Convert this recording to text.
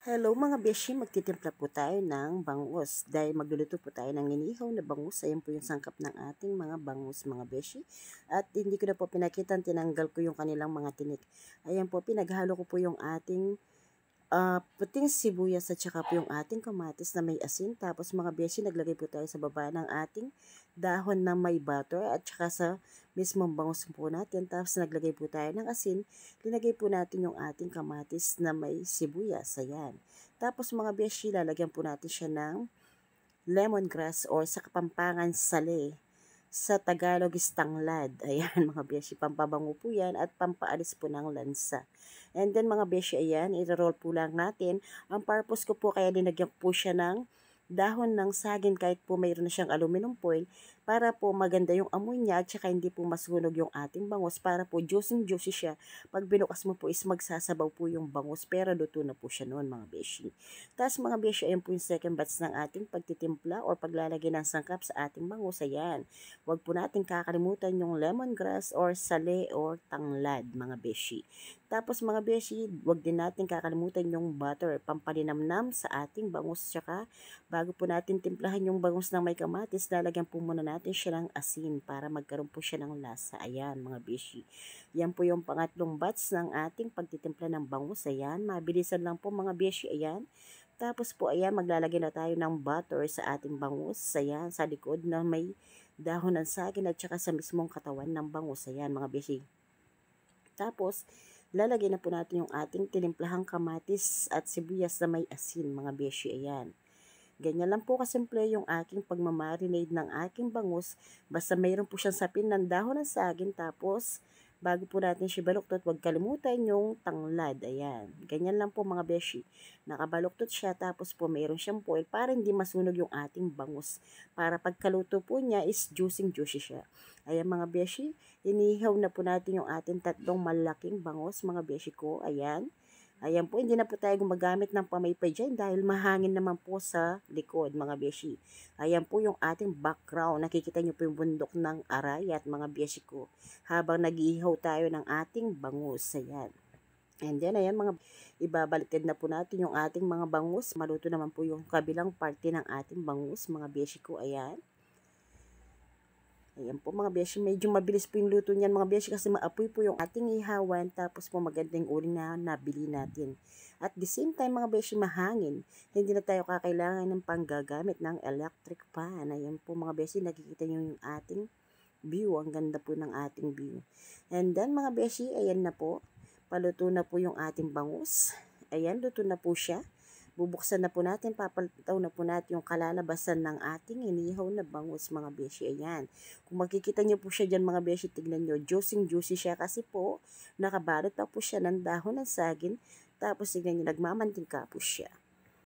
Hello mga beshi, magtitimpla po tayo ng bangus dahil magluluto po tayo ng inihaw na bangus. Ayan po yung sangkap ng ating mga bangus mga beshi. At hindi ko na po pinakita, tinanggal ko yung kanilang mga tinik. Ayan po, pinaghalo ko po yung ating puting sibuyas at saka po yung ating kamatis na may asin. Tapos mga beshi, naglagay po tayo sa baba ng ating dahon na may butter at saka sa mismong bangus po natin. Tapos naglagay po tayo ng asin. Linagay po natin yung ating kamatis na may sibuyas. Ayan. Tapos mga beshi, lalagyan po natin siya ng lemongrass or sa Kapampangan sale. Sa Tagalog is tanglad. Ayan mga beshi, pampabango po yan at pampaalis po ng lansa. And then mga beshi, ayan, i-roll po lang natin. Ang purpose ko po kaya dinagyan ko po siya ng dahon ng saging kahit po mayroon na siyang aluminum foil para po maganda yung amoy niya at saka hindi po masunog yung ating bangus para po juicy siya. Pag binukas mo po is magsasabaw po yung bangus pero luto na po siya noon mga beshi. Tapos mga beshi, ayan po yung second batch ng ating pagtitimpla or paglalagay ng sangkap sa ating bangus. Ayan. Huwag po natin kakalimutan yung lemongrass or sale or tanglad mga beshi. Tapos mga beshi, huwag din natin kakalimutan yung butter, pampalinamnam sa ating bangus. Tsaka bago po natin timplahan yung bangus ng may kamatis, lalagyan po muna natin siya ng asin para magkaroon po siya ng lasa. Ayan mga beshi. Yan po yung pangatlong batch ng ating pagtitimpla ng bangus. Ayan, mabilisan lang po mga beshi. Ayan. Tapos po ayan, maglalagay na tayo ng butter sa ating bangus. Ayan, sa likod na may dahon ng saging at saka sa mismong katawan ng bangus. Ayan mga beshi. Tapos, lalagay na po natin yung ating tinimplahang kamatis at sibuyas na may asin mga beshi. Ayan. Ganyan lang po kasimple yung aking pagmamarinade ng aking bangus. Basta mayroon po siyang sapin ng dahon ng saging. Tapos, bago po natin siya baluktot, huwag kalimutan yung tanglad. Ayan. Ganyan lang po mga beshi. Nakabaluktot siya. Tapos po mayroon siyang foil para hindi masunog yung ating bangus. Para pagkaluto po niya is juicy siya. Ayan mga beshi. Inihaw na po natin yung ating tatlong malaking bangus mga beshi ko. Ayan. Ayan po, hindi na po tayo gumagamit ng pamaypay dyan dahil mahangin naman po sa likod mga beshi. Ayan po yung ating background. Nakikita nyo po yung bundok ng Arayat mga beshi ko. Habang nag-ihaw tayo ng ating bangus. Ayan. And then, ayan mga, ibabaliktad na po natin yung ating mga bangus. Maluto naman po yung kabilang parte ng ating bangus mga beshi ko. Ayan. Ayan po mga beshi, medyo mabilis po yung luto niyan mga beshi kasi maapoy po yung ating ihawan tapos po magandang uling na nabili natin. At the same time mga beshi, mahangin. Hindi na tayo kakailangan ng panggagamit ng electric fan. Ayan po mga beshi, nakikita nyo yung ating view. Ang ganda po ng ating view. And then mga beshi, ayan na po. Paluto na po yung ating bangus. Ayan, luto na po siya. Bubuksan na po natin, papalitaw na po natin yung kalalabasan ng ating inihaw na bangus mga beshi. Ayan. Kung makikita nyo po siya dyan mga beshi, tignan nyo, juicy siya kasi po, nakabalot pa po siya ng dahon ng saging. Tapos tignan nyo, nagmamantingka po siya.